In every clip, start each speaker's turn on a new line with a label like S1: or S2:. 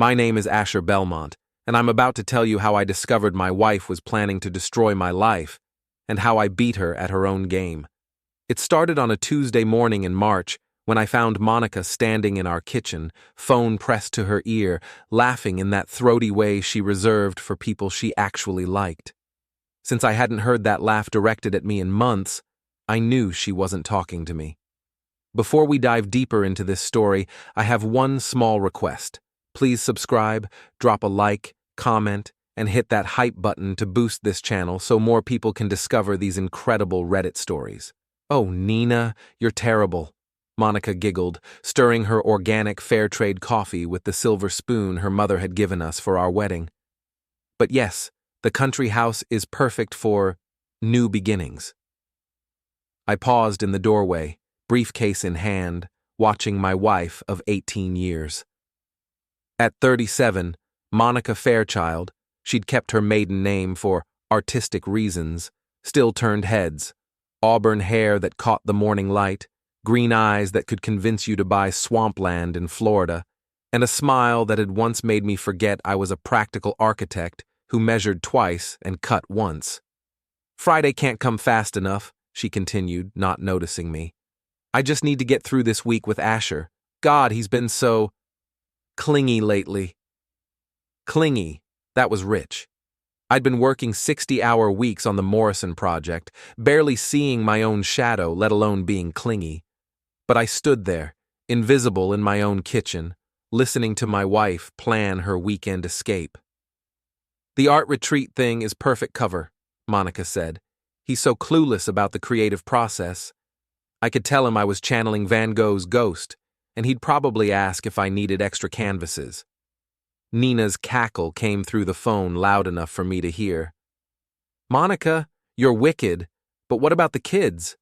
S1: My name is Asher Belmont, and I'm about to tell you how I discovered my wife was planning to destroy my life, and how I beat her at her own game. It started on a Tuesday morning in March when I found Monica standing in our kitchen, phone pressed to her ear, laughing in that throaty way she reserved for people she actually liked. Since I hadn't heard that laugh directed at me in months, I knew she wasn't talking to me. Before we dive deeper into this story, I have one small request. Please subscribe, drop a like, comment, and hit that hype button to boost this channel so more people can discover these incredible Reddit stories. Oh, Nina, you're terrible, Monica giggled, stirring her organic fair trade coffee with the silver spoon her mother had given us for our wedding. But yes, the country house is perfect for new beginnings. I paused in the doorway, briefcase in hand, watching my wife of 18 years. At 37, Monica Fairchild, she'd kept her maiden name for artistic reasons, still turned heads. Auburn hair that caught the morning light, green eyes that could convince you to buy swampland in Florida, and a smile that had once made me forget I was a practical architect who measured twice and cut once. Friday can't come fast enough, she continued, not noticing me. I just need to get through this week with Asher. God, he's been so clingy lately. Clingy, that was rich. I'd been working 60-hour weeks on the Morrison project, barely seeing my own shadow, let alone being clingy. But I stood there, invisible in my own kitchen, listening to my wife plan her weekend escape. The art retreat thing is perfect cover, Monica said. He's so clueless about the creative process. I could tell him I was channeling Van Gogh's ghost, and he'd probably ask if I needed extra canvases. Nina's cackle came through the phone loud enough for me to hear. Monica, you're wicked, but what about the kids?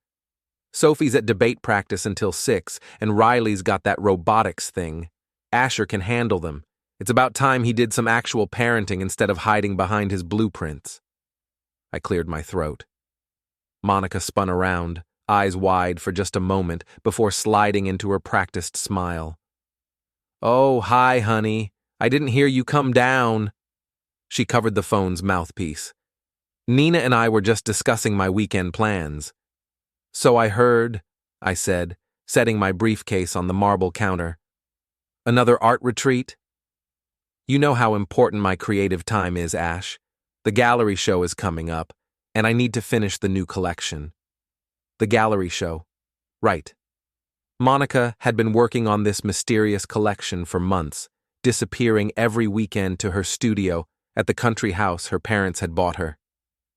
S1: Sophie's at debate practice until 6, and Riley's got that robotics thing. Asher can handle them. It's about time he did some actual parenting instead of hiding behind his blueprints. I cleared my throat. Monica spun around, eyes wide for just a moment before sliding into her practiced smile. Oh, hi, honey. I didn't hear you come down. She covered the phone's mouthpiece. Nina and I were just discussing my weekend plans. So I heard, I said, setting my briefcase on the marble counter. Another art retreat? You know how important my creative time is, Ash. The gallery show is coming up, and I need to finish the new collection. The gallery show. Right. Monica had been working on this mysterious collection for months, disappearing every weekend to her studio at the country house her parents had bought her.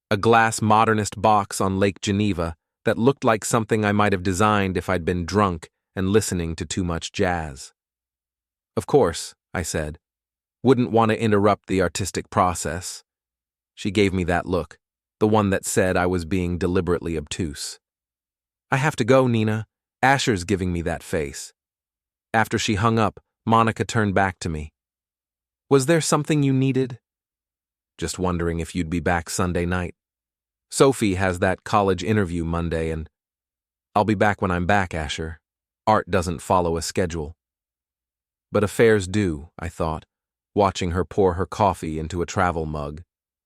S1: A glass modernist box on Lake Geneva that looked like something I might have designed if I'd been drunk and listening to too much jazz. Of course, I said. Wouldn't want to interrupt the artistic process. She gave me that look, the one that said I was being deliberately obtuse. I have to go, Nina. Asher's giving me that face. After she hung up, Monica turned back to me. Was there something you needed? Just wondering if you'd be back Sunday night. Sophie has that college interview Monday, and I'll be back when I'm back, Asher. Art doesn't follow a schedule. But affairs do, I thought, watching her pour her coffee into a travel mug.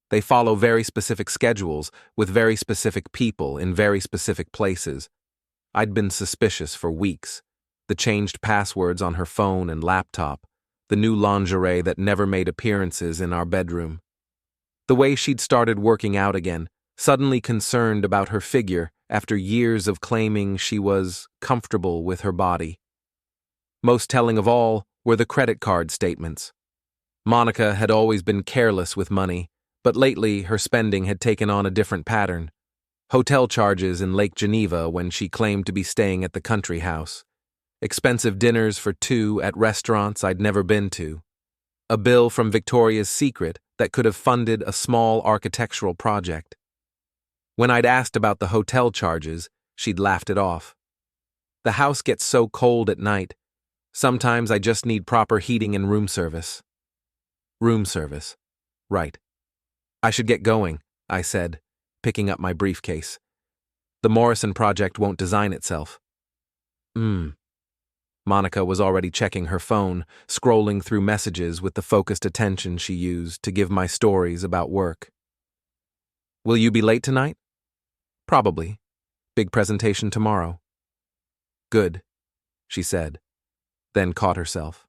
S1: They follow very specific schedules with very specific people in very specific places. I'd been suspicious for weeks. The changed passwords on her phone and laptop, the new lingerie that never made appearances in our bedroom. The way she'd started working out again, suddenly concerned about her figure after years of claiming she was comfortable with her body. Most telling of all were the credit card statements. Monica had always been careless with money, but lately her spending had taken on a different pattern. Hotel charges in Lake Geneva when she claimed to be staying at the country house. Expensive dinners for two at restaurants I'd never been to. A bill from Victoria's Secret that could have funded a small architectural project. When I'd asked about the hotel charges, she'd laughed it off. The house gets so cold at night. Sometimes I just need proper heating and room service. Room service. Right. I should get going, I said, picking up my briefcase. The Morrison project won't design itself. Monica was already checking her phone, scrolling through messages with the focused attention she used to give my stories about work. Will you be late tonight? Probably. Big presentation tomorrow. Good, she said, then caught herself.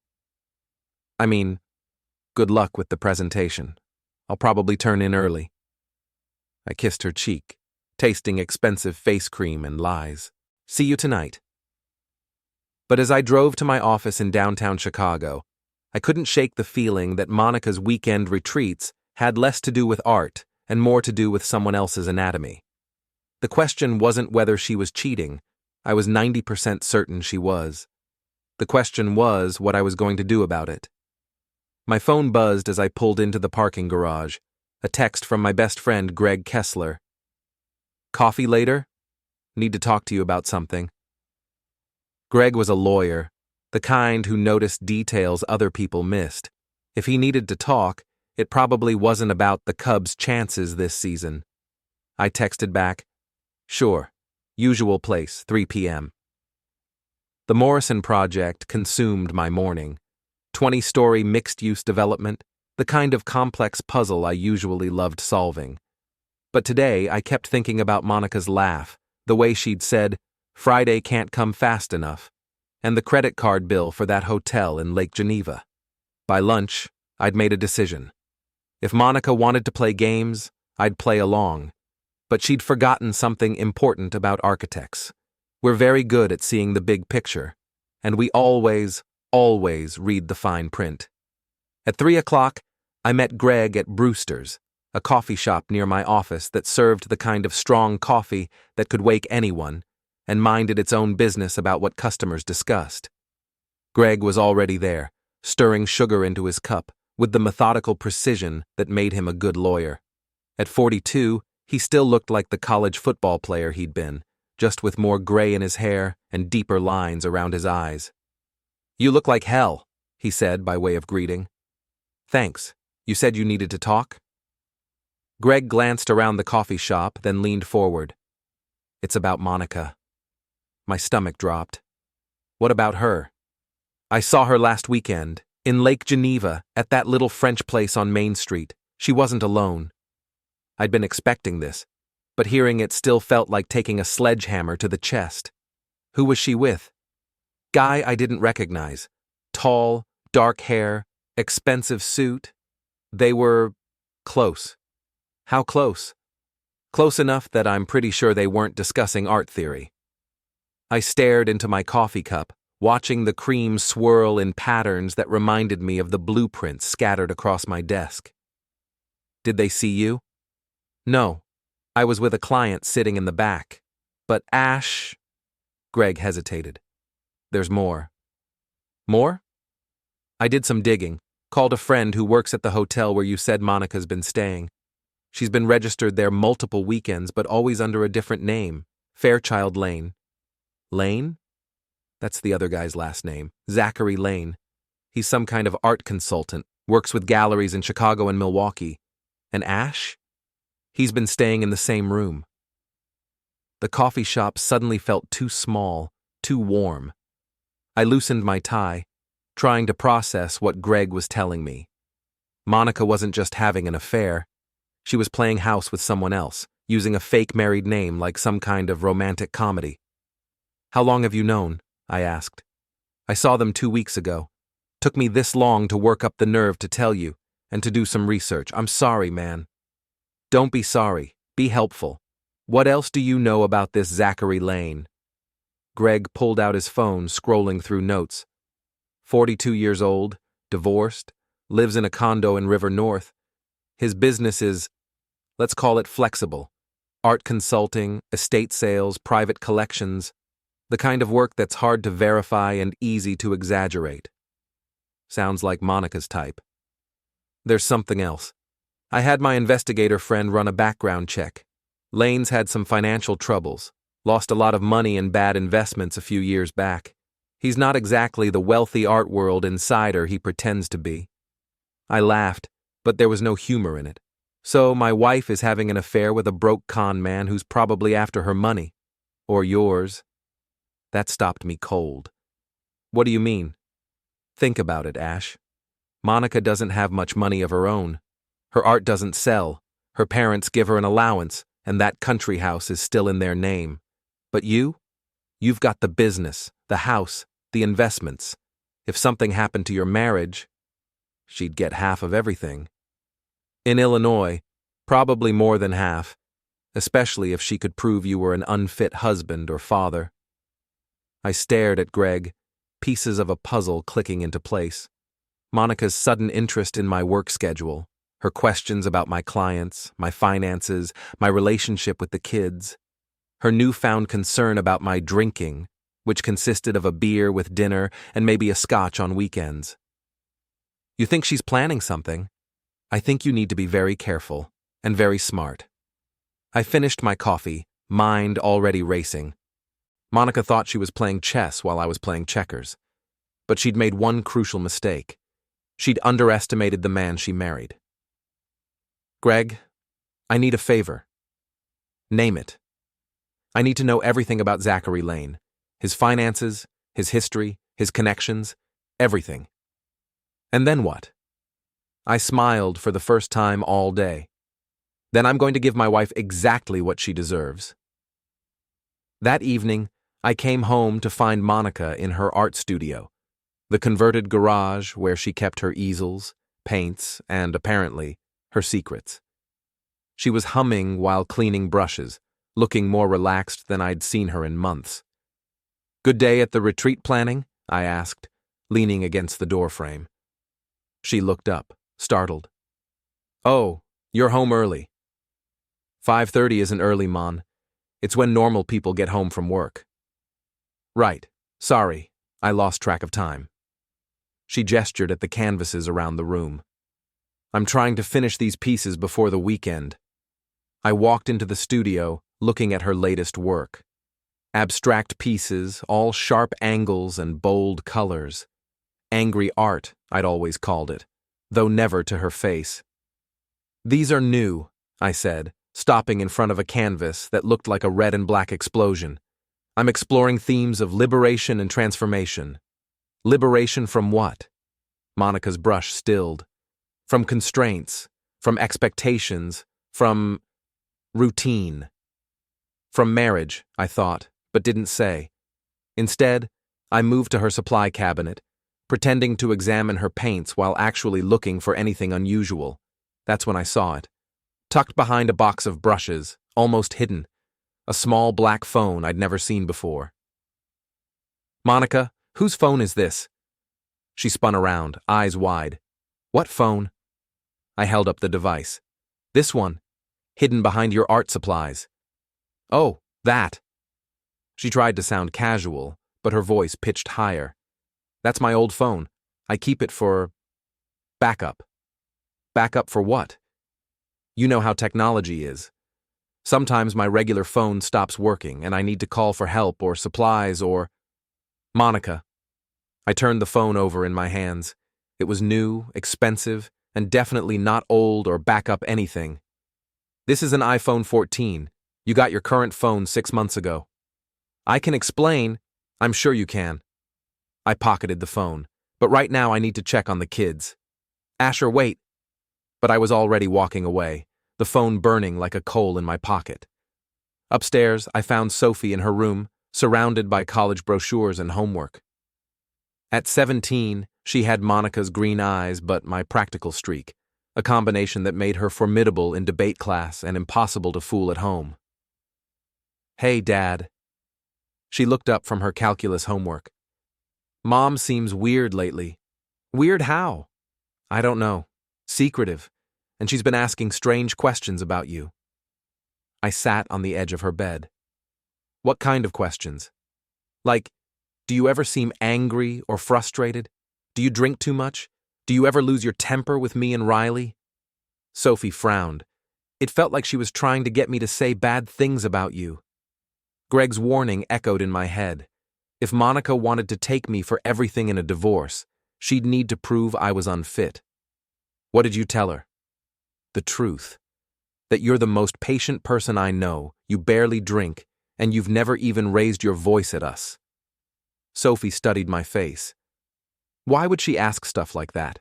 S1: I mean, good luck with the presentation. I'll probably turn in early. I kissed her cheek, tasting expensive face cream and lies. See you tonight. But as I drove to my office in downtown Chicago, I couldn't shake the feeling that Monica's weekend retreats had less to do with art and more to do with someone else's anatomy. The question wasn't whether she was cheating. I was 90% certain she was. The question was what I was going to do about it. My phone buzzed as I pulled into the parking garage. A text from my best friend, Greg Kessler. Coffee later? Need to talk to you about something. Greg was a lawyer, the kind who noticed details other people missed. If he needed to talk, it probably wasn't about the Cubs' chances this season. I texted back, sure, usual place, 3 p.m. The Morrison project consumed my morning. 20-story mixed-use development, the kind of complex puzzle I usually loved solving. But today I kept thinking about Monica's laugh, the way she'd said, Friday can't come fast enough, and the credit card bill for that hotel in Lake Geneva. By lunch, I'd made a decision. If Monica wanted to play games, I'd play along. But she'd forgotten something important about architects. We're very good at seeing the big picture, and we always read the fine print. At 3 o'clock, I met Greg at Brewster's, a coffee shop near my office that served the kind of strong coffee that could wake anyone, and minded its own business about what customers discussed. Greg was already there, stirring sugar into his cup, with the methodical precision that made him a good lawyer. At 42, he still looked like the college football player he'd been, just with more gray in his hair and deeper lines around his eyes. You look like hell, he said by way of greeting. Thanks. You said you needed to talk? Greg glanced around the coffee shop, then leaned forward. It's about Monica. My stomach dropped. What about her? I saw her last weekend, in Lake Geneva, at that little French place on Main Street. She wasn't alone. I'd been expecting this, but hearing it still felt like taking a sledgehammer to the chest. Who was she with? Guy I didn't recognize. Tall, dark hair, expensive suit. They were close. How close? Close enough that I'm pretty sure they weren't discussing art theory. I stared into my coffee cup, watching the cream swirl in patterns that reminded me of the blueprints scattered across my desk. Did they see you? No. I was with a client sitting in the back. But Ash... Greg hesitated. There's more. More? I did some digging, called a friend who works at the hotel where you said Monica's been staying. She's been registered there multiple weekends, but always under a different name, Fairchild Lane. Lane? That's the other guy's last name, Zachary Lane. He's some kind of art consultant, works with galleries in Chicago and Milwaukee. And Ash? He's been staying in the same room. The coffee shop suddenly felt too small, too warm. I loosened my tie, trying to process what Greg was telling me. Monica wasn't just having an affair. She was playing house with someone else, using a fake married name like some kind of romantic comedy. How long have you known? I asked. I saw them 2 weeks ago. Took me this long to work up the nerve to tell you, and to do some research. I'm sorry, man. Don't be sorry. Be helpful. What else do you know about this Zachary Lane? Greg pulled out his phone, scrolling through notes. 42 years old, divorced, lives in a condo in River North. His business is, let's call it flexible. Art consulting, estate sales, private collections. The kind of work that's hard to verify and easy to exaggerate. Sounds like Monica's type. There's something else. I had my investigator friend run a background check. Lane's had some financial troubles, lost a lot of money in bad investments a few years back. He's not exactly the wealthy art world insider he pretends to be. I laughed, but there was no humor in it. So my wife is having an affair with a broke con man who's probably after her money. Or yours. That stopped me cold. What do you mean? Think about it, Ash. Monica doesn't have much money of her own. Her art doesn't sell. Her parents give her an allowance, and that country house is still in their name. But you've got the business, the house, the investments. If something happened to your marriage, she'd get half of everything. In Illinois, probably more than half, especially if she could prove you were an unfit husband or father. I stared at Greg, pieces of a puzzle clicking into place. Monica's sudden interest in my work schedule, her questions about my clients, my finances, my relationship with the kids, her newfound concern about my drinking, which consisted of a beer with dinner and maybe a scotch on weekends. You think she's planning something? I think you need to be very careful and very smart. I finished my coffee, mind already racing. Monica thought she was playing chess while I was playing checkers. But she'd made one crucial mistake. She'd underestimated the man she married. Greg, I need a favor. Name it. I need to know everything about Zachary Lane. His finances, his history, his connections, everything. And then what? I smiled for the first time all day. Then I'm going to give my wife exactly what she deserves. That evening, I came home to find Monica in her art studio, the converted garage where she kept her easels, paints, and, apparently, her secrets. She was humming while cleaning brushes, looking more relaxed than I'd seen her in months. Good day at the retreat planning? I asked, leaning against the doorframe. She looked up, startled. Oh, you're home early. 5:30 isn't early, Mon. It's when normal people get home from work. Right. Sorry, I lost track of time. She gestured at the canvases around the room. I'm trying to finish these pieces before the weekend. I walked into the studio, looking at her latest work. Abstract pieces, all sharp angles and bold colors. Angry art, I'd always called it, though never to her face. These are new, I said, stopping in front of a canvas that looked like a red and black explosion. I'm exploring themes of liberation and transformation. Liberation from what? Monica's brush stilled. From constraints, from expectations, from routine. From marriage, I thought, but didn't say. Instead, I moved to her supply cabinet, pretending to examine her paints while actually looking for anything unusual. That's when I saw it. Tucked behind a box of brushes, almost hidden, a small black phone I'd never seen before. Monica, whose phone is this? She spun around, eyes wide. What phone? I held up the device. This one, hidden behind your art supplies. Oh, that. She tried to sound casual, but her voice pitched higher. That's my old phone. I keep it for backup. Backup for what? You know how technology is. Sometimes my regular phone stops working and I need to call for help or supplies or… Monica. I turned the phone over in my hands. It was new, expensive, and definitely not old or backup anything. This is an iPhone 14. You got your current phone 6 months ago. I can explain. I'm sure you can. I pocketed the phone, but right now I need to check on the kids. Asher, wait. But I was already walking away, the phone burning like a coal in my pocket. Upstairs, I found Sophie in her room, surrounded by college brochures and homework. At 17, she had Monica's green eyes but my practical streak, a combination that made her formidable in debate class and impossible to fool at home. Hey, Dad. She looked up from her calculus homework. Mom seems weird lately. Weird how? I don't know. Secretive. And she's been asking strange questions about you. I sat on the edge of her bed. What kind of questions? Like, do you ever seem angry or frustrated? Do you drink too much? Do you ever lose your temper with me and Riley? Sophie frowned. It felt like she was trying to get me to say bad things about you. Greg's warning echoed in my head. If Monica wanted to take me for everything in a divorce, she'd need to prove I was unfit. What did you tell her? The truth. That you're the most patient person I know, you barely drink, and you've never even raised your voice at us. Sophie studied my face. Why would she ask stuff like that?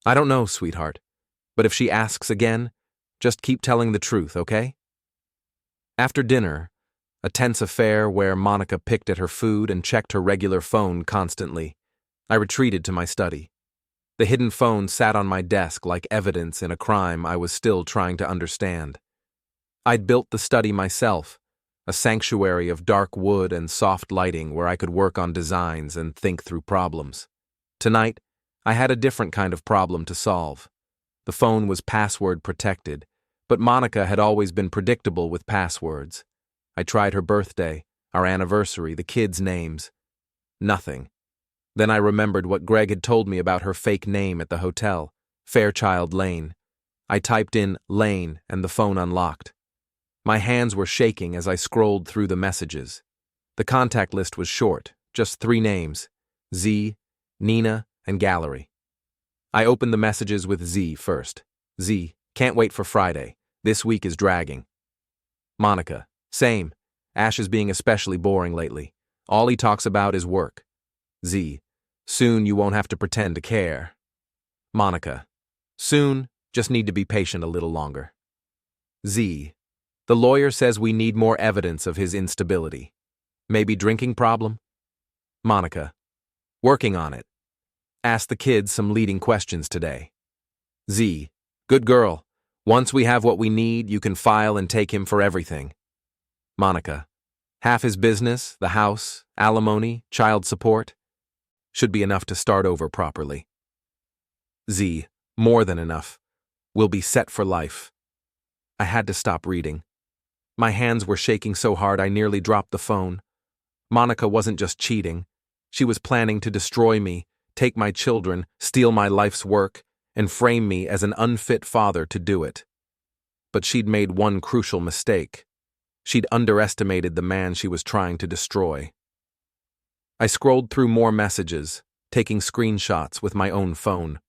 S1: I don't know, sweetheart. But if she asks again, just keep telling the truth, okay? After dinner, a tense affair where Monica picked at her food and checked her regular phone constantly, I retreated to my study. The hidden phone sat on my desk like evidence in a crime I was still trying to understand. I'd built the study myself, a sanctuary of dark wood and soft lighting where I could work on designs and think through problems. Tonight, I had a different kind of problem to solve. The phone was password protected, but Monica had always been predictable with passwords. I tried her birthday, our anniversary, the kids' names. Nothing. Then I remembered what Greg had told me about her fake name at the hotel, Fairchild Lane. I typed in Lane and the phone unlocked. My hands were shaking as I scrolled through the messages. The contact list was short, just 3 names: Z, Nina, and Gallery. I opened the messages with Z first. Z, can't wait for Friday. This week is dragging. Monica, same. Ash is being especially boring lately. All he talks about is work. Z, soon you won't have to pretend to care. Monica, soon, just need to be patient a little longer. Z, the lawyer says we need more evidence of his instability. Maybe drinking problem? Monica, working on it. Ask the kids some leading questions today. Z, good girl. Once we have what we need, you can file and take him for everything. Monica, half his business, the house, alimony, child support, should be enough to start over properly. Z, more than enough. We'll be set for life. I had to stop reading. My hands were shaking so hard I nearly dropped the phone. Monica wasn't just cheating. She was planning to destroy me, take my children, steal my life's work, and frame me as an unfit father to do it. But she'd made one crucial mistake. She'd underestimated the man she was trying to destroy. I scrolled through more messages, taking screenshots with my own phone.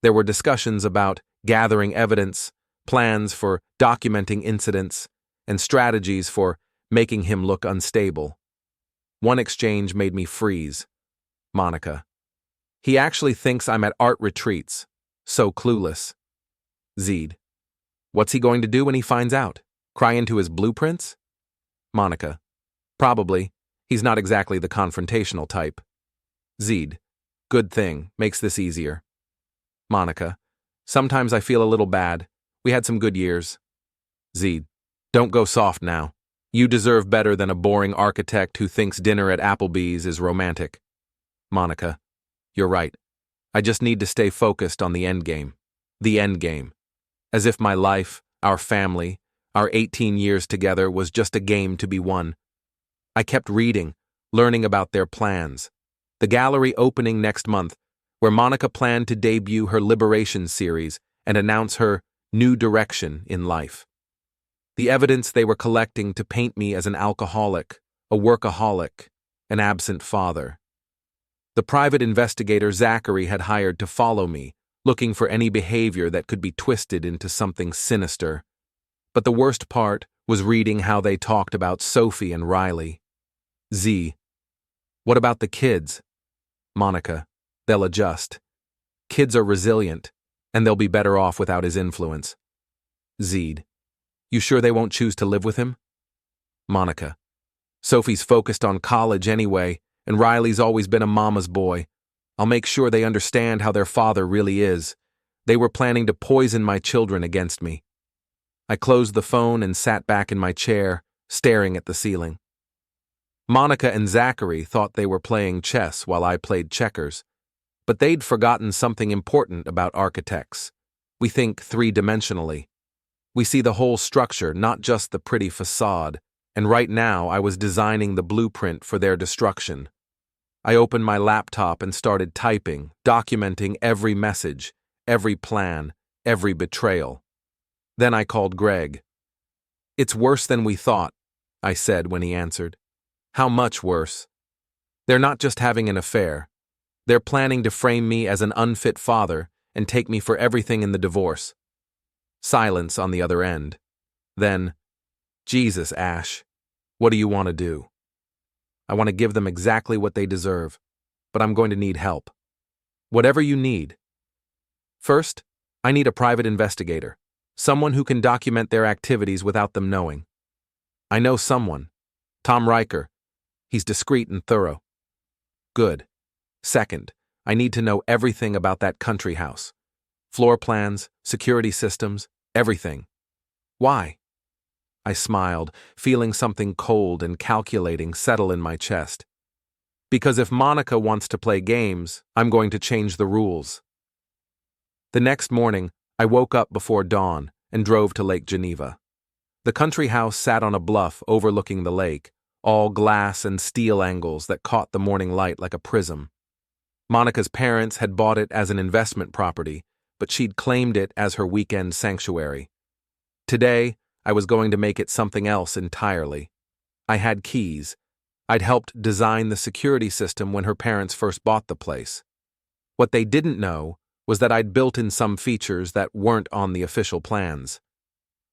S1: There were discussions about gathering evidence, plans for documenting incidents, and strategies for making him look unstable. One exchange made me freeze. Monica, he actually thinks I'm at art retreats. So clueless. Zed, what's he going to do when he finds out? Cry into his blueprints? Monica, probably. He's not exactly the confrontational type. Zed, good thing, makes this easier. Monica, sometimes I feel a little bad. We had some good years. Zed, don't go soft now. You deserve better than a boring architect who thinks dinner at Applebee's is romantic. Monica, you're right. I just need to stay focused on the end game. The end game. As if my life, our family, our 18 years together was just a game to be won. I kept reading, learning about their plans. The gallery opening next month, where Monica planned to debut her Liberation series and announce her new direction in life. The evidence they were collecting to paint me as an alcoholic, a workaholic, an absent father. The private investigator Zachary had hired to follow me, looking for any behavior that could be twisted into something sinister. But the worst part was reading how they talked about Sophie and Riley. Z, what about the kids? Monica, they'll adjust. Kids are resilient, and they'll be better off without his influence. Zed, you sure they won't choose to live with him? Monica, Sophie's focused on college anyway, and Riley's always been a mama's boy. I'll make sure they understand how their father really is. They were planning to poison my children against me. I closed the phone and sat back in my chair, staring at the ceiling. Monica and Zachary thought they were playing chess while I played checkers, but they'd forgotten something important about architects. We think three-dimensionally. We see the whole structure, not just the pretty facade, and right now I was designing the blueprint for their destruction. I opened my laptop and started typing, documenting every message, every plan, every betrayal. Then I called Greg. It's worse than we thought, I said when he answered. How much worse? They're not just having an affair. They're planning to frame me as an unfit father and take me for everything in the divorce. Silence on the other end. Then, Jesus, Ash, what do you want to do? I want to give them exactly what they deserve, but I'm going to need help. Whatever you need. First, I need a private investigator, someone who can document their activities without them knowing. I know someone. Tom Riker. He's discreet and thorough. Good. Second, I need to know everything about that country house. Floor plans, security systems, everything. Why? I smiled, feeling something cold and calculating settle in my chest. Because if Monica wants to play games, I'm going to change the rules. The next morning, I woke up before dawn and drove to Lake Geneva. The country house sat on a bluff overlooking the lake, all glass and steel angles that caught the morning light like a prism. Monica's parents had bought it as an investment property, but she'd claimed it as her weekend sanctuary. Today, I was going to make it something else entirely. I had keys. I'd helped design the security system when her parents first bought the place. What they didn't know was that I'd built in some features that weren't on the official plans.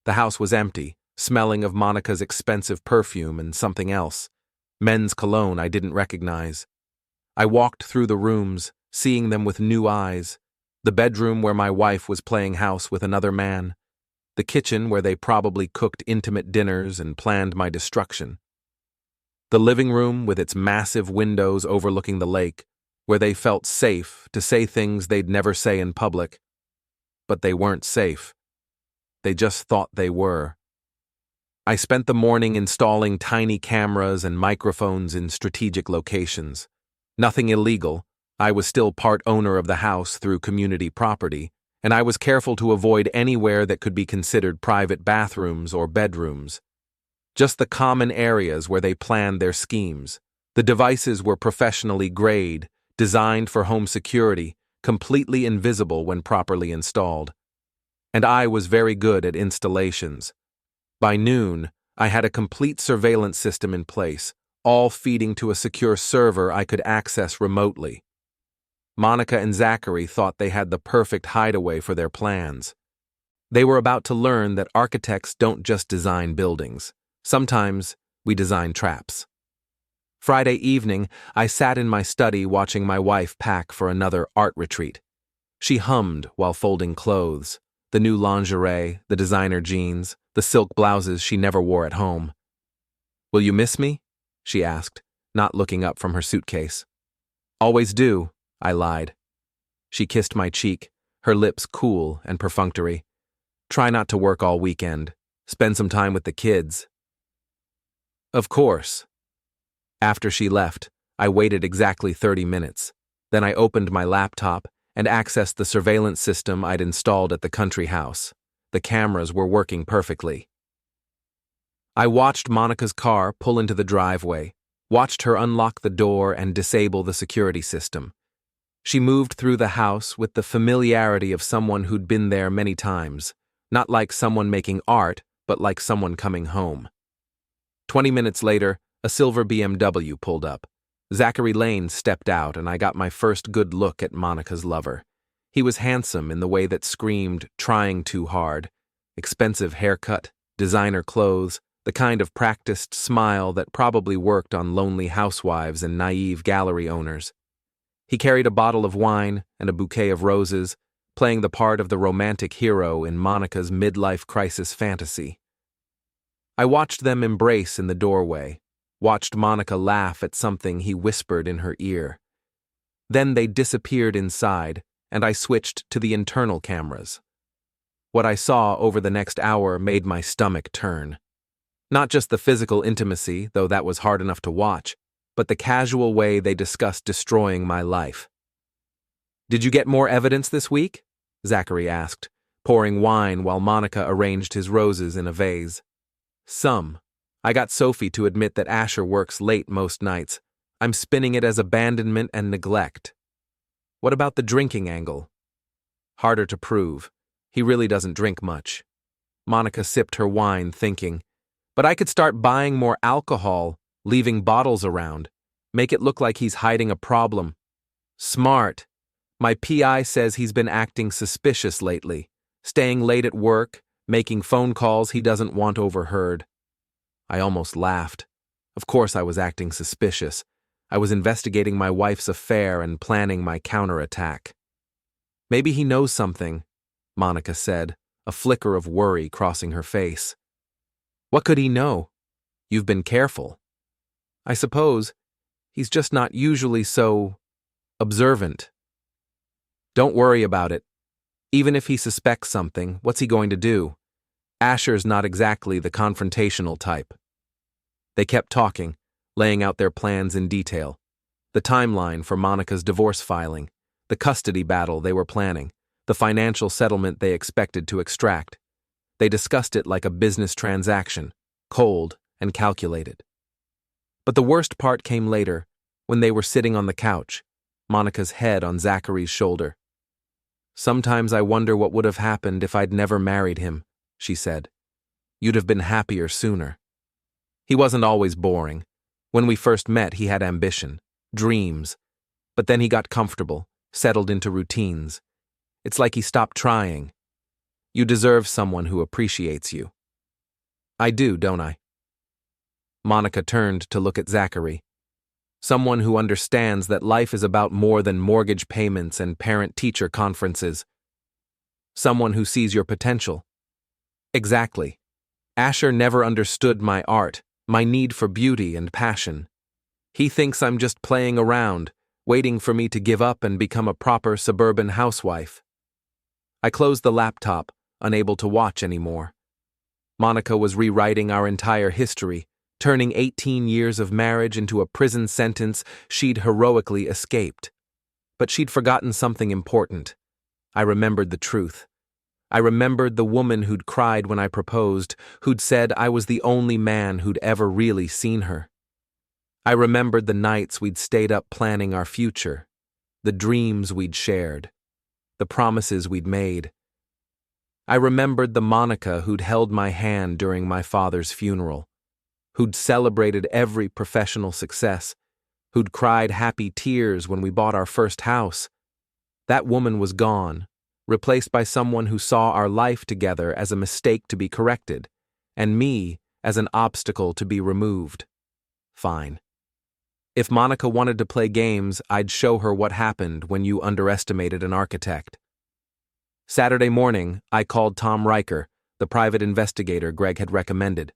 S1: The house was empty, smelling of Monica's expensive perfume and something else, men's cologne I didn't recognize. I walked through the rooms, seeing them with new eyes, the bedroom where my wife was playing house with another man, the kitchen where they probably cooked intimate dinners and planned my destruction, the living room with its massive windows overlooking the lake, where they felt safe to say things they'd never say in public. But they weren't safe. They just thought they were. I spent the morning installing tiny cameras and microphones in strategic locations. Nothing illegal. I was still part owner of the house through community property, and I was careful to avoid anywhere that could be considered private bathrooms or bedrooms. Just the common areas where they planned their schemes. The devices were professionally grade, designed for home security, completely invisible when properly installed. And I was very good at installations. By noon, I had a complete surveillance system in place, all feeding to a secure server I could access remotely. Monica and Zachary thought they had the perfect hideaway for their plans. They were about to learn that architects don't just design buildings. Sometimes we design traps. Friday evening, I sat in my study watching my wife pack for another art retreat. She hummed while folding clothes, the new lingerie, the designer jeans, the silk blouses she never wore at home. "Will you miss me?" she asked, not looking up from her suitcase. "Always do," I lied. She kissed my cheek, her lips cool and perfunctory. "Try not to work all weekend. Spend some time with the kids." "Of course." After she left, I waited exactly 30 minutes. Then I opened my laptop and accessed the surveillance system I'd installed at the country house. The cameras were working perfectly. I watched Monica's car pull into the driveway, watched her unlock the door and disable the security system. She moved through the house with the familiarity of someone who'd been there many times, not like someone making art, but like someone coming home. 20 minutes later, a silver BMW pulled up. Zachary Lane stepped out and I got my first good look at Monica's lover. He was handsome in the way that screamed, trying too hard. Expensive haircut, designer clothes, the kind of practiced smile that probably worked on lonely housewives and naive gallery owners. He carried a bottle of wine and a bouquet of roses, playing the part of the romantic hero in Monica's midlife crisis fantasy. I watched them embrace in the doorway, watched Monica laugh at something he whispered in her ear. Then they disappeared inside, and I switched to the internal cameras. What I saw over the next hour made my stomach turn. Not just the physical intimacy, though that was hard enough to watch, but the casual way they discussed destroying my life. "Did you get more evidence this week?" Zachary asked, pouring wine while Monica arranged his roses in a vase. "Some. I got Sophie to admit that Asher works late most nights. I'm spinning it as abandonment and neglect." "What about the drinking angle?" "Harder to prove. He really doesn't drink much." Monica sipped her wine, thinking, "But I could start buying more alcohol, leaving bottles around, make it look like he's hiding a problem." "Smart. My PI says he's been acting suspicious lately, staying late at work, making phone calls he doesn't want overheard." I almost laughed. Of course I was acting suspicious. I was investigating my wife's affair and planning my counterattack. Maybe he knows something, Monica said, a flicker of worry crossing her face. What could he know? You've been careful. I suppose he's just not usually so observant. Don't worry about it. Even if he suspects something, what's he going to do? Asher's not exactly the confrontational type. They kept talking, laying out their plans in detail. The timeline for Monica's divorce filing, the custody battle they were planning, the financial settlement they expected to extract. They discussed it like a business transaction, cold and calculated. But the worst part came later, when they were sitting on the couch, Monica's head on Zachary's shoulder. Sometimes I wonder what would have happened if I'd never married him, she said. You'd have been happier sooner. He wasn't always boring. When we first met, he had ambition, dreams. But then he got comfortable, settled into routines. It's like he stopped trying. You deserve someone who appreciates you. I do, don't I? Monica turned to look at Zachary. Someone who understands that life is about more than mortgage payments and parent-teacher conferences. Someone who sees your potential. Exactly. Asher never understood my art, my need for beauty and passion. He thinks I'm just playing around, waiting for me to give up and become a proper suburban housewife. I closed the laptop, unable to watch anymore. Monica was rewriting our entire history, turning 18 years of marriage into a prison sentence she'd heroically escaped. But she'd forgotten something important. I remembered the truth. I remembered the woman who'd cried when I proposed, who'd said I was the only man who'd ever really seen her. I remembered the nights we'd stayed up planning our future, the dreams we'd shared, the promises we'd made. I remembered the Monica who'd held my hand during my father's funeral, who'd celebrated every professional success, who'd cried happy tears when we bought our first house. That woman was gone, replaced by someone who saw our life together as a mistake to be corrected, and me as an obstacle to be removed. Fine. If Monica wanted to play games, I'd show her what happened when you underestimated an architect. Saturday morning, I called Tom Riker, the private investigator Greg had recommended.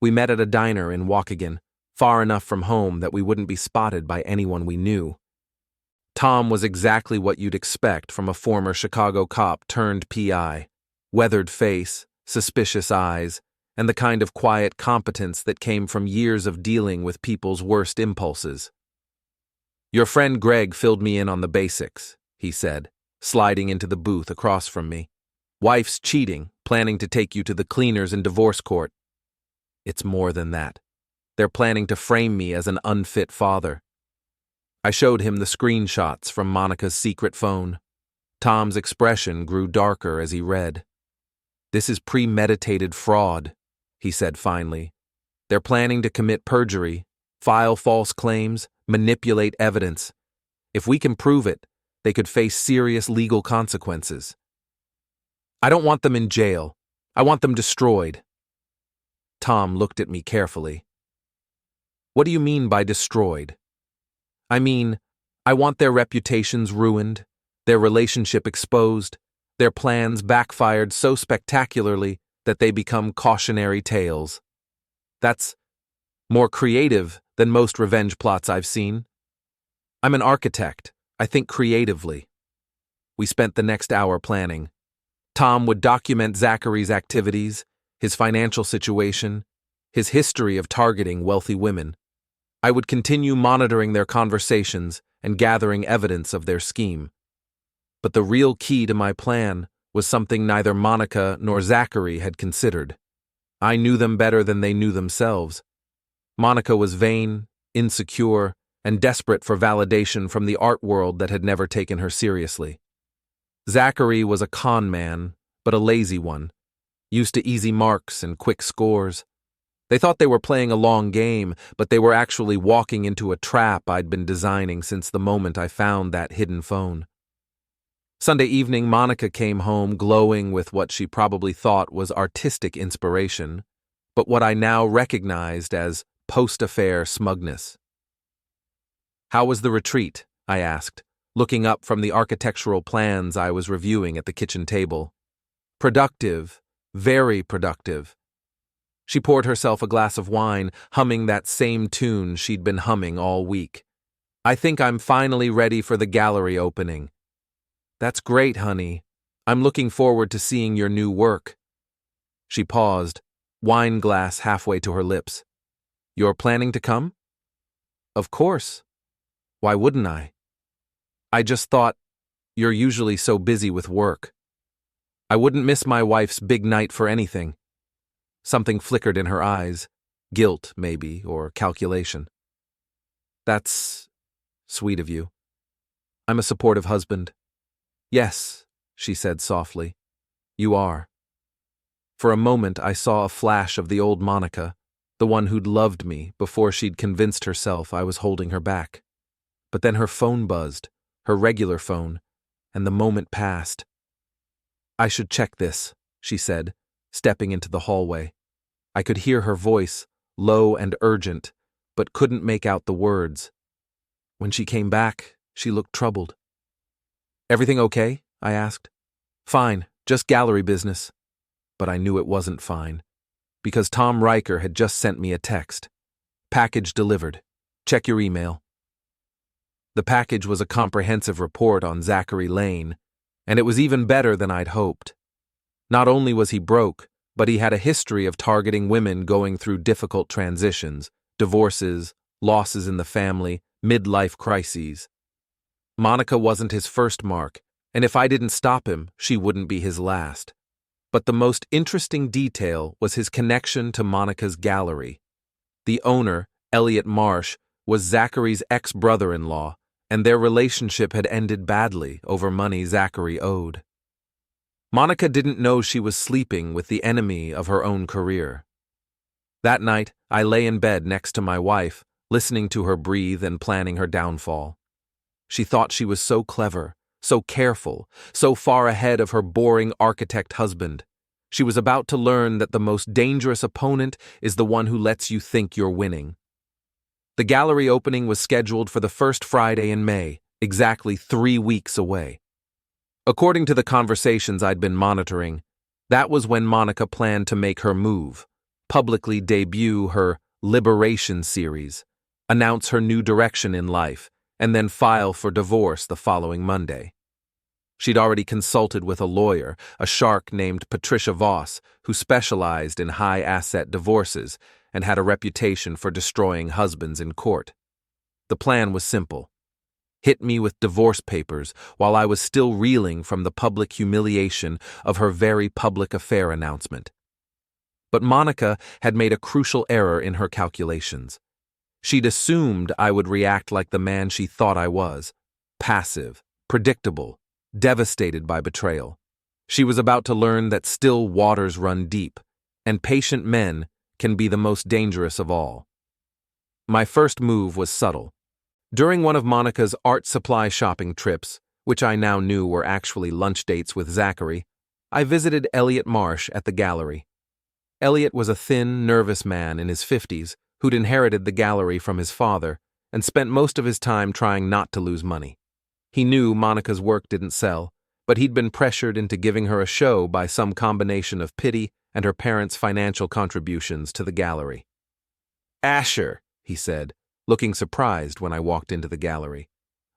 S1: We met at a diner in Waukegan, far enough from home that we wouldn't be spotted by anyone we knew. Tom was exactly what you'd expect from a former Chicago cop turned PI. Weathered face, suspicious eyes, and the kind of quiet competence that came from years of dealing with people's worst impulses. Your friend Greg filled me in on the basics, he said, sliding into the booth across from me. Wife's cheating, planning to take you to the cleaners in divorce court. It's more than that. They're planning to frame me as an unfit father. I showed him the screenshots from Monica's secret phone. Tom's expression grew darker as he read. This is premeditated fraud, he said finally. They're planning to commit perjury, file false claims, manipulate evidence. If we can prove it, they could face serious legal consequences. I don't want them in jail. I want them destroyed. Tom looked at me carefully. What do you mean by destroyed? I mean, I want their reputations ruined, their relationship exposed, their plans backfired so spectacularly that they become cautionary tales. That's more creative than most revenge plots I've seen. I'm an architect. I think creatively. We spent the next hour planning. Tom would document Zachary's activities, his financial situation, his history of targeting wealthy women. I would continue monitoring their conversations and gathering evidence of their scheme. But the real key to my plan was something neither Monica nor Zachary had considered. I knew them better than they knew themselves. Monica was vain, insecure, and desperate for validation from the art world that had never taken her seriously. Zachary was a con man, but a lazy one, used to easy marks and quick scores. They thought they were playing a long game, but they were actually walking into a trap I'd been designing since the moment I found that hidden phone. Sunday evening, Monica came home glowing with what she probably thought was artistic inspiration, but what I now recognized as post-affair smugness. "How was the retreat?" I asked, looking up from the architectural plans I was reviewing at the kitchen table. "Productive, very productive." She poured herself a glass of wine, humming that same tune she'd been humming all week. "I think I'm finally ready for the gallery opening." "That's great, honey. I'm looking forward to seeing your new work." She paused, wine glass halfway to her lips. "You're planning to come?" "Of course. Why wouldn't I? I just thought, you're usually so busy with work. I wouldn't miss my wife's big night for anything." Something flickered in her eyes. Guilt, maybe, or calculation. "That's sweet of you. I'm a supportive husband." "Yes," she said softly. "You are." For a moment I saw a flash of the old Monica, the one who'd loved me before she'd convinced herself I was holding her back. But then her phone buzzed, her regular phone, and the moment passed. "I should check this," she said, stepping into the hallway. I could hear her voice, low and urgent, but couldn't make out the words. When she came back, she looked troubled. "Everything okay?" I asked. "Fine, just gallery business." But I knew it wasn't fine, because Tom Riker had just sent me a text. "Package delivered. Check your email." The package was a comprehensive report on Zachary Lane, and it was even better than I'd hoped. Not only was he broke, but he had a history of targeting women going through difficult transitions, divorces, losses in the family, midlife crises. Monica wasn't his first mark, and if I didn't stop him, she wouldn't be his last. But the most interesting detail was his connection to Monica's gallery. The owner, Elliot Marsh, was Zachary's ex-brother-in-law, and their relationship had ended badly over money Zachary owed. Monica didn't know she was sleeping with the enemy of her own career. That night, I lay in bed next to my wife, listening to her breathe and planning her downfall. She thought she was so clever, so careful, so far ahead of her boring architect husband. She was about to learn that the most dangerous opponent is the one who lets you think you're winning. The gallery opening was scheduled for the first Friday in May, exactly 3 weeks away. According to the conversations I'd been monitoring, that was when Monica planned to make her move, publicly debut her Liberation series, announce her new direction in life, and then file for divorce the following Monday. She'd already consulted with a lawyer, a shark named Patricia Voss, who specialized in high-asset divorces and had a reputation for destroying husbands in court. The plan was simple. Hit me with divorce papers while I was still reeling from the public humiliation of her very public affair announcement. But Monica had made a crucial error in her calculations. She'd assumed I would react like the man she thought I was, passive, predictable, devastated by betrayal. She was about to learn that still waters run deep, and patient men can be the most dangerous of all. My first move was subtle. During one of Monica's art supply shopping trips, which I now knew were actually lunch dates with Zachary, I visited Elliot Marsh at the gallery. Elliot was a thin, nervous man in his 50s who'd inherited the gallery from his father and spent most of his time trying not to lose money. He knew Monica's work didn't sell, but he'd been pressured into giving her a show by some combination of pity and her parents' financial contributions to the gallery. "Asher," he said, looking surprised when I walked into the gallery.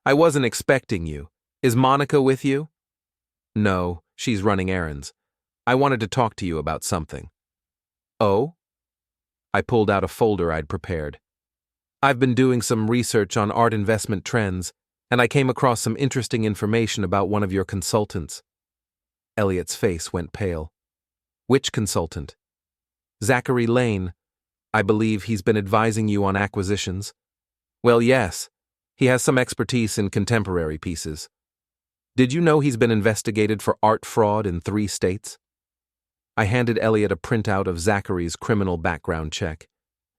S1: "I wasn't expecting you. Is Monica with you?" "No, she's running errands. I wanted to talk to you about something." "Oh?" I pulled out a folder I'd prepared. "I've been doing some research on art investment trends, and I came across some interesting information about one of your consultants." Elliot's face went pale. "Which consultant?" "Zachary Lane. I believe he's been advising you on acquisitions." "Well, yes. He has some expertise in contemporary pieces." "Did you know he's been investigated for art fraud in 3 states?" I handed Elliot a printout of Zachary's criminal background check.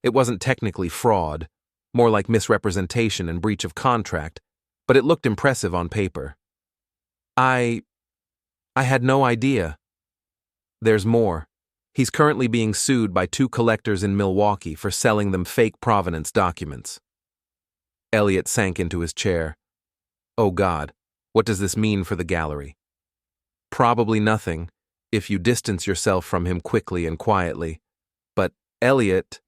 S1: It wasn't technically fraud, more like misrepresentation and breach of contract, but it looked impressive on paper. I had no idea." "There's more. He's currently being sued by 2 collectors in Milwaukee for selling them fake provenance documents. Elliot sank into his chair. Oh God, what does this mean for the gallery? Probably nothing, if you distance yourself from him quickly and quietly. But, Elliot,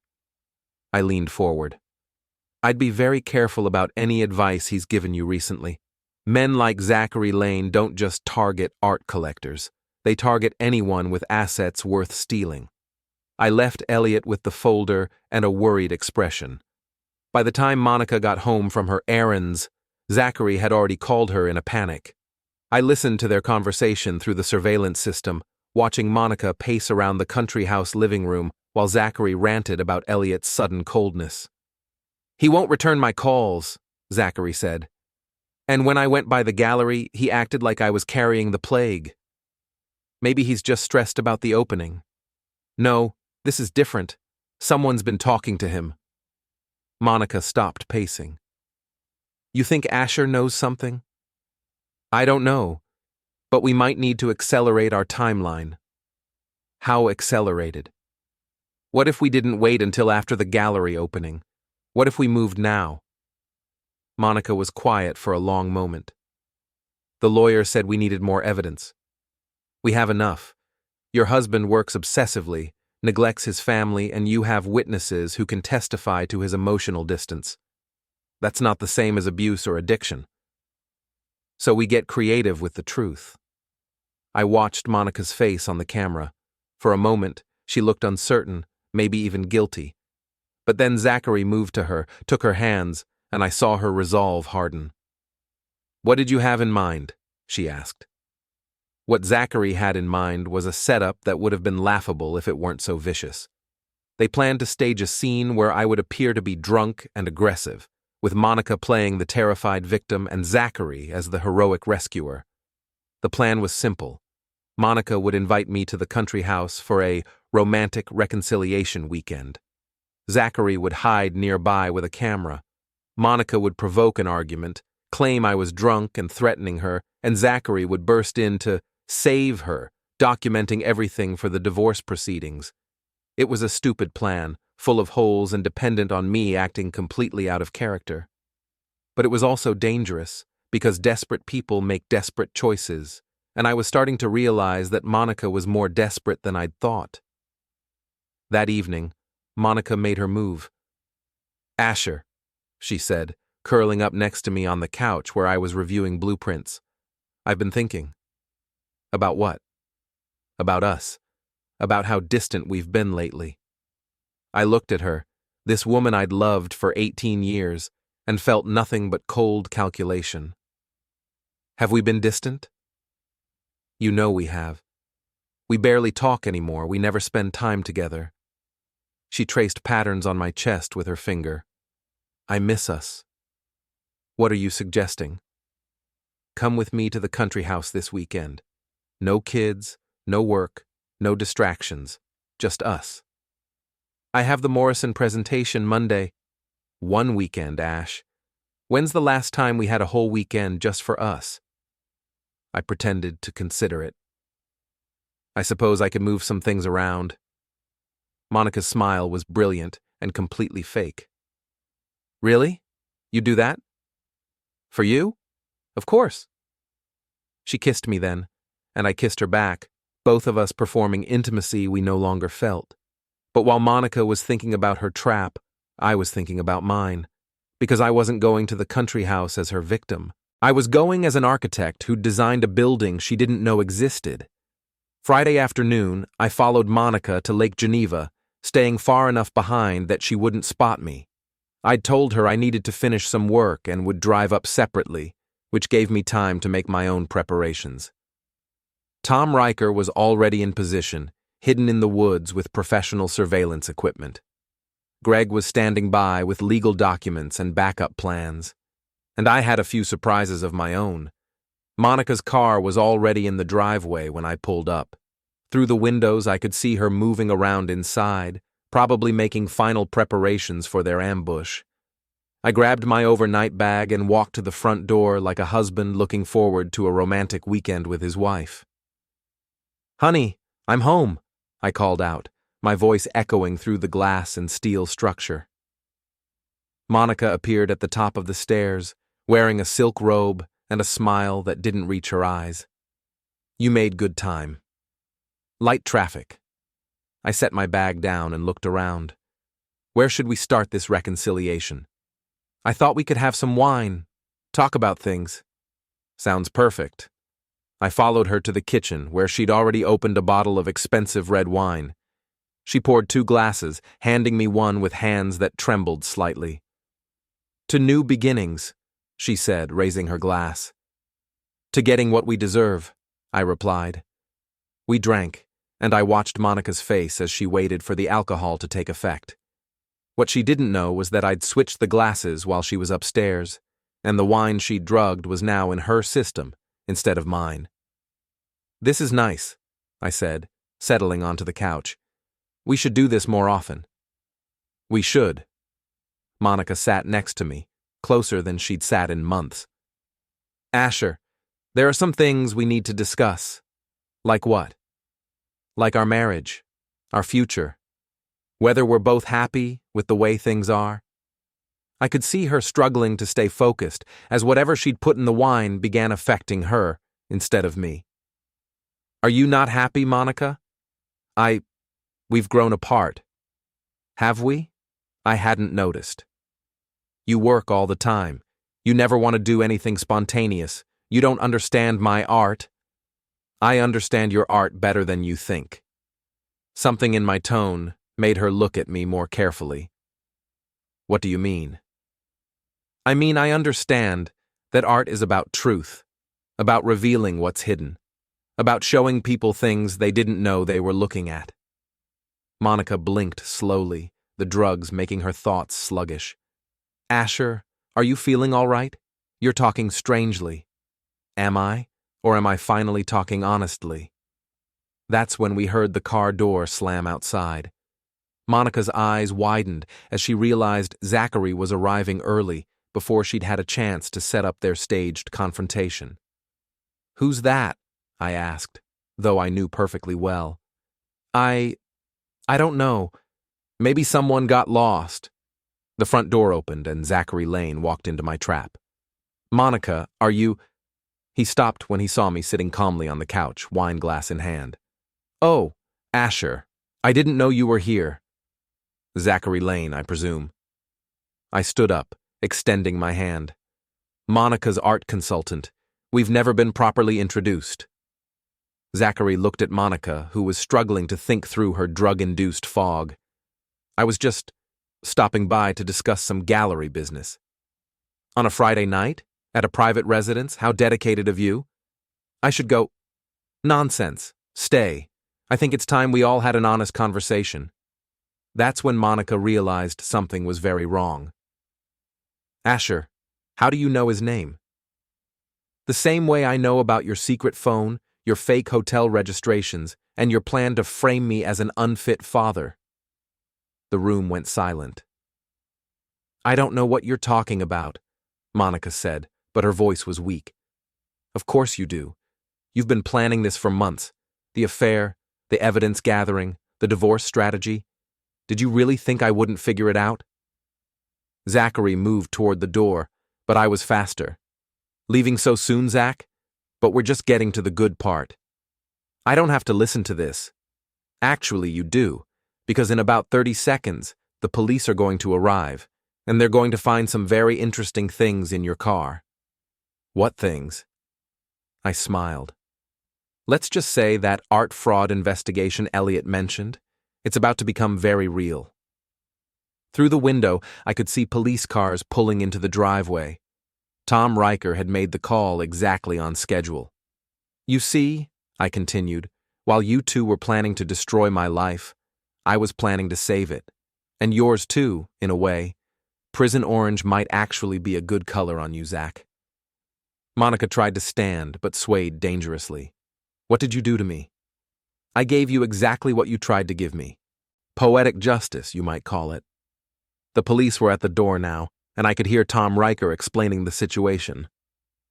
S1: I leaned forward. I'd be very careful about any advice he's given you recently. Men like Zachary Lane don't just target art collectors. They target anyone with assets worth stealing. I left Elliot with the folder and a worried expression. By the time Monica got home from her errands, Zachary had already called her in a panic. I listened to their conversation through the surveillance system, watching Monica pace around the country house living room while Zachary ranted about Elliot's sudden coldness. He won't return my calls, Zachary said. And when I went by the gallery, he acted like I was carrying the plague. Maybe he's just stressed about the opening. No, this is different. Someone's been talking to him. Monica stopped pacing. You think Asher knows something? I don't know, but we might need to accelerate our timeline. How accelerated? What if we didn't wait until after the gallery opening? What if we moved now? Monica was quiet for a long moment. The lawyer said we needed more evidence. We have enough. Your husband works obsessively, neglects his family, and you have witnesses who can testify to his emotional distance. That's not the same as abuse or addiction. So we get creative with the truth. I watched Monica's face on the camera. For a moment, she looked uncertain, maybe even guilty. But then Zachary moved to her, took her hands, and I saw her resolve harden. What did you have in mind? She asked. What Zachary had in mind was a setup that would have been laughable if it weren't so vicious. They planned to stage a scene where I would appear to be drunk and aggressive, with Monica playing the terrified victim and Zachary as the heroic rescuer. The plan was simple. Monica would invite me to the country house for a romantic reconciliation weekend. Zachary would hide nearby with a camera. Monica would provoke an argument, claim I was drunk and threatening her, and Zachary would burst in to save her, documenting everything for the divorce proceedings. It was a stupid plan, full of holes and dependent on me acting completely out of character. But it was also dangerous, because desperate people make desperate choices, and I was starting to realize that Monica was more desperate than I'd thought. That evening, Monica made her move. Asher, she said, curling up next to me on the couch where I was reviewing blueprints. I've been thinking. About what? About us. About how distant we've been lately. I looked at her, this woman I'd loved for 18 years, and felt nothing but cold calculation. Have we been distant? You know we have. We barely talk anymore, we never spend time together. She traced patterns on my chest with her finger. I miss us. What are you suggesting? Come with me to the country house this weekend. No kids, no work, no distractions, just us. I have the Morrison presentation Monday. One weekend, Ash. When's the last time we had a whole weekend just for us? I pretended to consider it. I suppose I could move some things around. Monica's smile was brilliant and completely fake. Really? You do that? For you? Of course. She kissed me then, and I kissed her back, both of us performing intimacy we no longer felt. But while Monica was thinking about her trap, I was thinking about mine, because I wasn't going to the country house as her victim. I was going as an architect who'd designed a building she didn't know existed. Friday afternoon, I followed Monica to Lake Geneva, staying far enough behind that she wouldn't spot me. I'd told her I needed to finish some work and would drive up separately, which gave me time to make my own preparations. Tom Riker was already in position, hidden in the woods with professional surveillance equipment. Greg was standing by with legal documents and backup plans. And I had a few surprises of my own. Monica's car was already in the driveway when I pulled up. Through the windows, I could see her moving around inside, probably making final preparations for their ambush. I grabbed my overnight bag and walked to the front door like a husband looking forward to a romantic weekend with his wife. Honey, I'm home, I called out, my voice echoing through the glass and steel structure. Monica appeared at the top of the stairs, wearing a silk robe and a smile that didn't reach her eyes. You made good time. Light traffic. I set my bag down and looked around. Where should we start this reconciliation? I thought we could have some wine, talk about things. Sounds perfect. I followed her to the kitchen, where she'd already opened a bottle of expensive red wine. She poured 2 glasses, handing me one with hands that trembled slightly. To new beginnings, she said, raising her glass. To getting what we deserve, I replied. We drank, and I watched Monica's face as she waited for the alcohol to take effect. What she didn't know was that I'd switched the glasses while she was upstairs, and the wine she'd drugged was now in her system instead of mine. This is nice, I said, settling onto the couch. We should do this more often. We should. Monica sat next to me, closer than she'd sat in months. Asher, there are some things we need to discuss. Like what? Like our marriage, our future, whether we're both happy with the way things are. I could see her struggling to stay focused as whatever she'd put in the wine began affecting her instead of me. Are you not happy, Monica? We've grown apart. Have we? I hadn't noticed. You work all the time. You never want to do anything spontaneous. You don't understand my art. I understand your art better than you think. Something in my tone made her look at me more carefully. What do you mean? I mean, I understand that art is about truth, about revealing what's hidden, about showing people things they didn't know they were looking at. Monica blinked slowly, the drugs making her thoughts sluggish. Asher, are you feeling all right? You're talking strangely. Am I? Or am I finally talking honestly? That's when we heard the car door slam outside. Monica's eyes widened as she realized Zachary was arriving early before she'd had a chance to set up their staged confrontation. Who's that? I asked, though I knew perfectly well. I don't know. Maybe someone got lost. The front door opened and Zachary Lane walked into my trap. Monica, are you... He stopped when he saw me sitting calmly on the couch, wine glass in hand. Oh, Asher, I didn't know you were here. Zachary Lane, I presume. I stood up, extending my hand. Monica's art consultant. We've never been properly introduced. Zachary looked at Monica, who was struggling to think through her drug-induced fog. I was just stopping by to discuss some gallery business. On a Friday night? At a private residence? How dedicated of you. I should go. Nonsense. Stay. I think it's time we all had an honest conversation. That's when Monica realized something was very wrong. Asher, how do you know his name? The same way I know about your secret phone, your fake hotel registrations, and your plan to frame me as an unfit father. The room went silent. I don't know what you're talking about, Monica said, but her voice was weak. Of course you do. You've been planning this for months. The affair, the evidence gathering, the divorce strategy. Did you really think I wouldn't figure it out? Zachary moved toward the door, but I was faster. Leaving so soon, Zach? But we're just getting to the good part. I don't have to listen to this. Actually, you do, because in about 30 seconds, the police are going to arrive, and they're going to find some very interesting things in your car. What things? I smiled. Let's just say that art fraud investigation Elliot mentioned. It's about to become very real. Through the window, I could see police cars pulling into the driveway. Tom Riker had made the call exactly on schedule. You see, I continued, while you two were planning to destroy my life, I was planning to save it. And yours too, in a way. Prison orange might actually be a good color on you, Zach. Monica tried to stand, but swayed dangerously. What did you do to me? I gave you exactly what you tried to give me. Poetic justice, you might call it. The police were at the door now, and I could hear Tom Riker explaining the situation.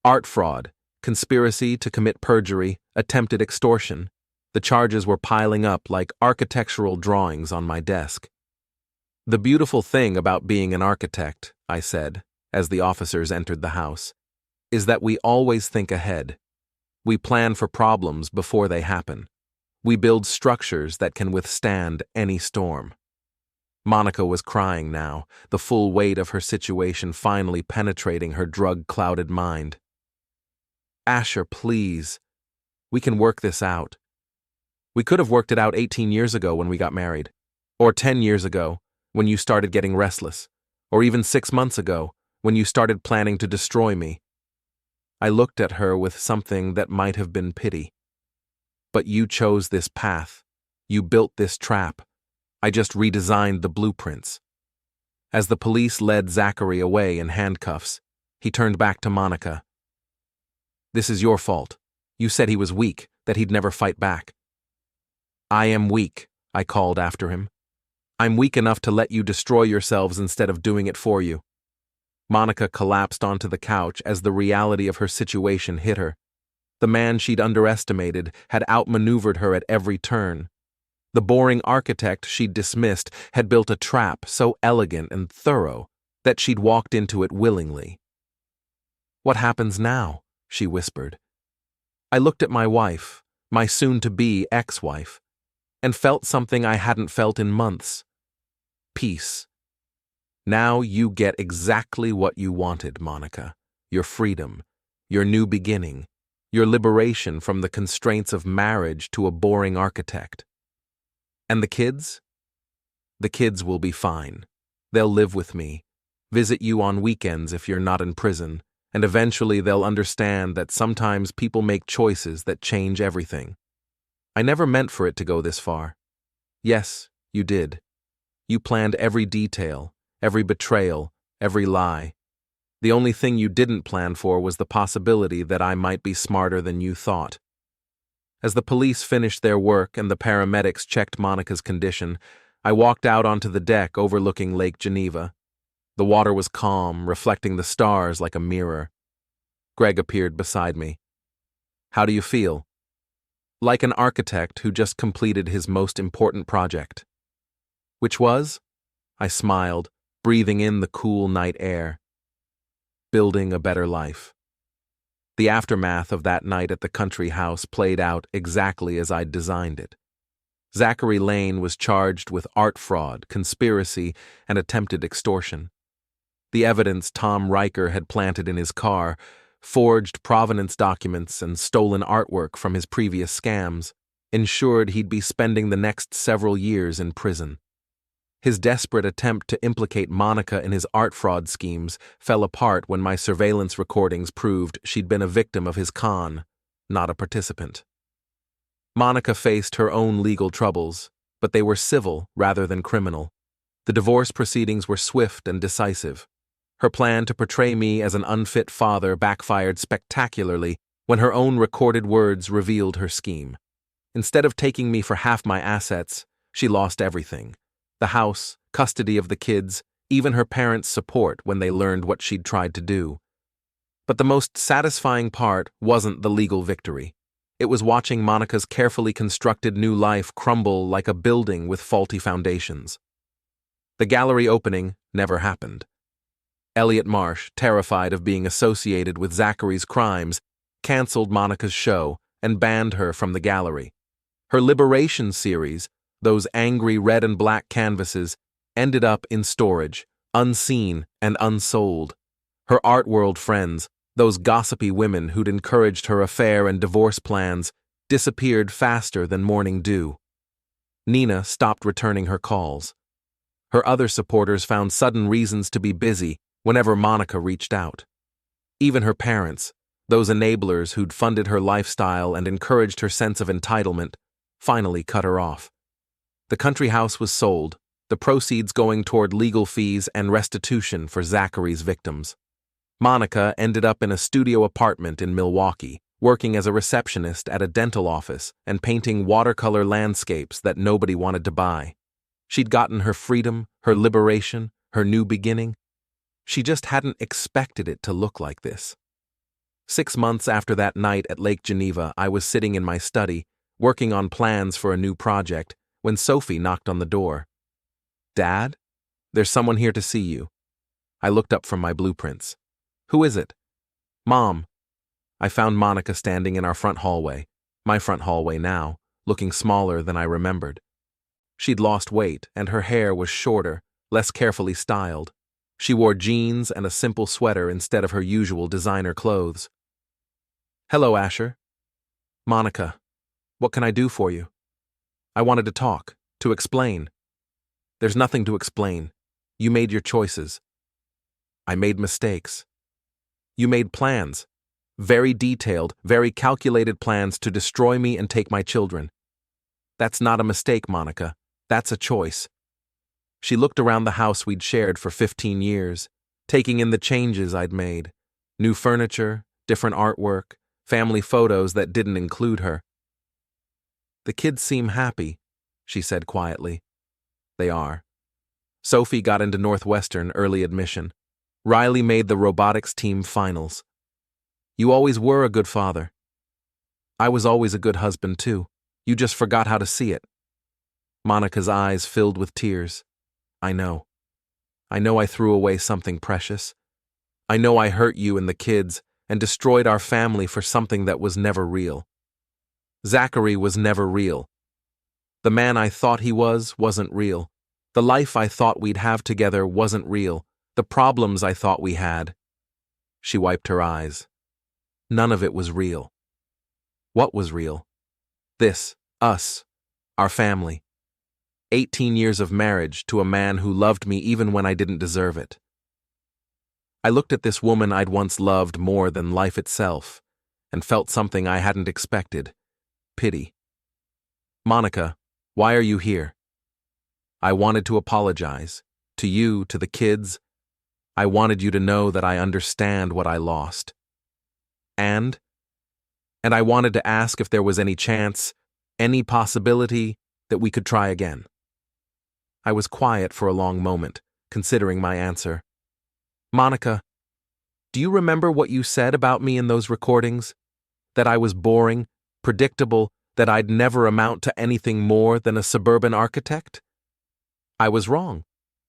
S1: Art fraud, conspiracy to commit perjury, attempted extortion. The charges were piling up like architectural drawings on my desk. "The beautiful thing about being an architect," I said, as the officers entered the house, "is that we always think ahead. We plan for problems before they happen. We build structures that can withstand any storm." Monica was crying now, the full weight of her situation finally penetrating her drug-clouded mind. "Asher, please. We can work this out. We could have worked it out 18 years ago when we got married. Or 10 years ago, when you started getting restless. Or even 6 months ago, when you started planning to destroy me." I looked at her with something that might have been pity. "But you chose this path. You built this trap. I just redesigned the blueprints." As the police led Zachary away in handcuffs, he turned back to Monica. "This is your fault. You said he was weak, that he'd never fight back." "I am weak," I called after him. "I'm weak enough to let you destroy yourselves instead of doing it for you." Monica collapsed onto the couch as the reality of her situation hit her. The man she'd underestimated had outmaneuvered her at every turn. The boring architect she'd dismissed had built a trap so elegant and thorough that she'd walked into it willingly. "What happens now?" she whispered. I looked at my wife, my soon-to-be ex-wife, and felt something I hadn't felt in months. Peace. "Now you get exactly what you wanted, Monica. Your freedom, your new beginning, your liberation from the constraints of marriage to a boring architect. And the kids? The kids will be fine. They'll live with me, visit you on weekends if you're not in prison, and eventually they'll understand that sometimes people make choices that change everything. I never meant for it to go this far. Yes, you did. You planned every detail, every betrayal, every lie. The only thing you didn't plan for was the possibility that I might be smarter than you thought." As the police finished their work and the paramedics checked Monica's condition, I walked out onto the deck overlooking Lake Geneva. The water was calm, reflecting the stars like a mirror. Greg appeared beside me. "How do you feel?" "Like an architect who just completed his most important project." "Which was?" I smiled, breathing in the cool night air. "Building a better life." The aftermath of that night at the country house played out exactly as I'd designed it. Zachary Lane was charged with art fraud, conspiracy, and attempted extortion. The evidence Tom Riker had planted in his car, forged provenance documents, and stolen artwork from his previous scams, ensured he'd be spending the next several years in prison. His desperate attempt to implicate Monica in his art fraud schemes fell apart when my surveillance recordings proved she'd been a victim of his con, not a participant. Monica faced her own legal troubles, but they were civil rather than criminal. The divorce proceedings were swift and decisive. Her plan to portray me as an unfit father backfired spectacularly when her own recorded words revealed her scheme. Instead of taking me for half my assets, she lost everything. The house, custody of the kids, even her parents' support when they learned what she'd tried to do. But the most satisfying part wasn't the legal victory. It was watching Monica's carefully constructed new life crumble like a building with faulty foundations. The gallery opening never happened. Elliot Marsh, terrified of being associated with Zachary's crimes, canceled Monica's show and banned her from the gallery. Her Liberation series, those angry red and black canvases, ended up in storage, unseen and unsold. Her art world friends, those gossipy women who'd encouraged her affair and divorce plans, disappeared faster than morning dew. Nina stopped returning her calls. Her other supporters found sudden reasons to be busy whenever Monica reached out. Even her parents, those enablers who'd funded her lifestyle and encouraged her sense of entitlement, finally cut her off. The country house was sold, the proceeds going toward legal fees and restitution for Zachary's victims. Monica ended up in a studio apartment in Milwaukee, working as a receptionist at a dental office and painting watercolor landscapes that nobody wanted to buy. She'd gotten her freedom, her liberation, her new beginning. She just hadn't expected it to look like this. 6 months after that night at Lake Geneva, I was sitting in my study, working on plans for a new project, when Sophie knocked on the door. "Dad? There's someone here to see you." I looked up from my blueprints. "Who is it?" "Mom." I found Monica standing in our front hallway, my front hallway now, looking smaller than I remembered. She'd lost weight, and her hair was shorter, less carefully styled. She wore jeans and a simple sweater instead of her usual designer clothes. "Hello, Asher." "Monica, what can I do for you?" "I wanted to talk, to explain." "There's nothing to explain. You made your choices." "I made mistakes." "You made plans. Very detailed, very calculated plans to destroy me and take my children." "That's not a mistake, Monica. That's a choice." She looked around the house we'd shared for 15 years, taking in the changes I'd made. New furniture, different artwork, family photos that didn't include her. "The kids seem happy," she said quietly. "They are." Sophie got into Northwestern early admission. Riley made the robotics team finals. "You always were a good father." "I was always a good husband, too. You just forgot how to see it." Monica's eyes filled with tears. "I know. I know I threw away something precious. I know I hurt you and the kids and destroyed our family for something that was never real. Zachary was never real. The man I thought he wasn't real. The life I thought we'd have together wasn't real. The problems I thought we had." She wiped her eyes. "None of it was real." "What was real?" "This, us, our family. 18 years of marriage to a man who loved me even when I didn't deserve it." I looked at this woman I'd once loved more than life itself and felt something I hadn't expected: pity. "Monica, why are you here?" "I wanted to apologize. To you, to the kids. I wanted you to know that I understand what I lost. And I wanted to ask if there was any chance, any possibility that we could try again." I was quiet for a long moment, considering my answer. "Monica, do you remember what you said about me in those recordings? That I was boring, predictable, that I'd never amount to anything more than a suburban architect?" "I was wrong."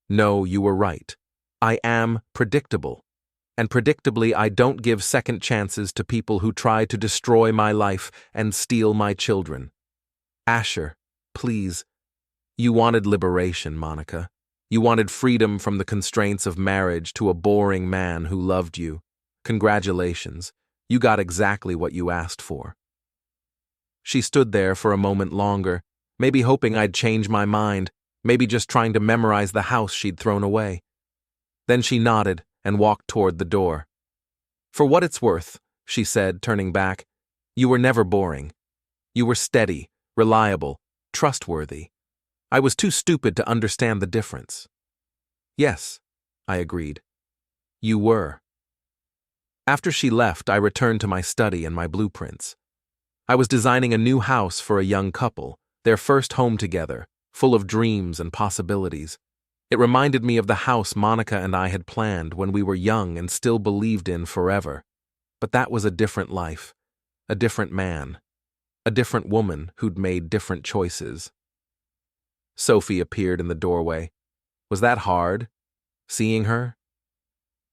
S1: "No, you were right. I am predictable. And predictably, I don't give second chances to people who try to destroy my life and steal my children. Asher, please. You wanted liberation, Monica. You wanted freedom from the constraints of marriage to a boring man who loved you. Congratulations. You got exactly what you asked for." She stood there for a moment longer, maybe hoping I'd change my mind, maybe just trying to memorize the house she'd thrown away. Then she nodded and walked toward the door. "For what it's worth," she said, turning back, "you were never boring. You were steady, reliable, trustworthy. I was too stupid to understand the difference." "Yes," I agreed. "You were." After she left, I returned to my study and my blueprints. I was designing a new house for a young couple, their first home together, full of dreams and possibilities. It reminded me of the house Monica and I had planned when we were young and still believed in forever. But that was a different life, a different man, a different woman who'd made different choices. Sophie appeared in the doorway. Was that hard? Seeing her?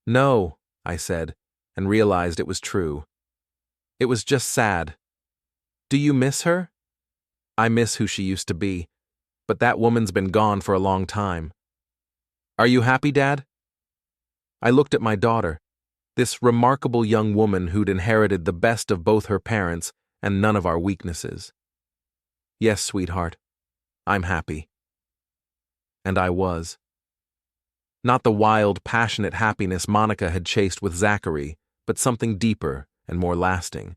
S1: "No," I said, and realized it was true. "It was just sad." "Do you miss her?" "I miss who she used to be, but that woman's been gone for a long time." "Are you happy, Dad?" I looked at my daughter, this remarkable young woman who'd inherited the best of both her parents and none of our weaknesses. "Yes, sweetheart, I'm happy." And I was. Not the wild, passionate happiness Monica had chased with Zachary, but something deeper and more lasting.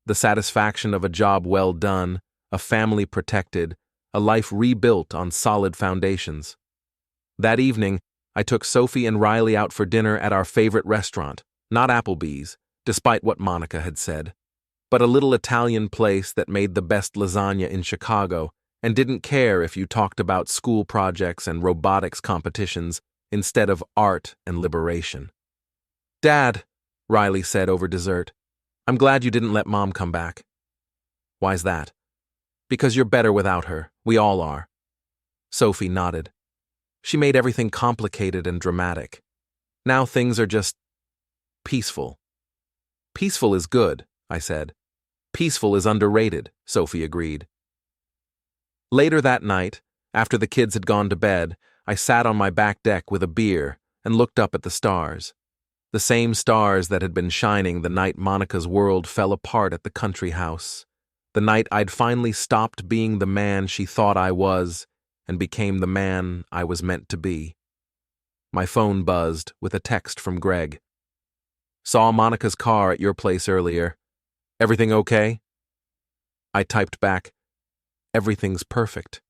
S1: The satisfaction of a job well done, a family protected, a life rebuilt on solid foundations. That evening, I took Sophie and Riley out for dinner at our favorite restaurant, not Applebee's, despite what Monica had said, but a little Italian place that made the best lasagna in Chicago and didn't care if you talked about school projects and robotics competitions instead of art and liberation. "Dad," Riley said over dessert, "I'm glad you didn't let Mom come back." "Why's that?" Because you're better without her. We all are. Sophie nodded. She made everything complicated and dramatic. Now things are just peaceful. Peaceful is good, I said. Peaceful is underrated, Sophie agreed. Later that night, after the kids had gone to bed, I sat on my back deck with a beer and looked up at the stars. The same stars that had been shining the night Monica's world fell apart at the country house. The night I'd finally stopped being the man she thought I was and became the man I was meant to be. My phone buzzed with a text from Greg. Saw Monica's car at your place earlier. Everything okay? I typed back, everything's perfect.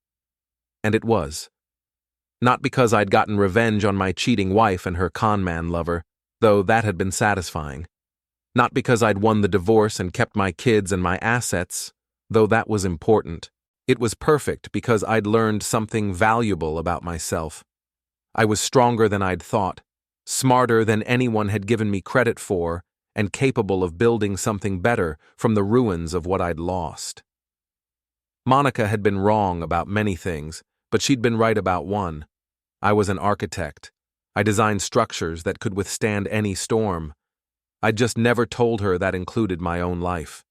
S1: And it was. Not because I'd gotten revenge on my cheating wife and her con-man lover, though that had been satisfying. Not because I'd won the divorce and kept my kids and my assets, though that was important. It was perfect because I'd learned something valuable about myself. I was stronger than I'd thought, smarter than anyone had given me credit for, and capable of building something better from the ruins of what I'd lost. Monica had been wrong about many things, but she'd been right about one. I was an architect. I designed structures that could withstand any storm. I'd just never told her that included my own life.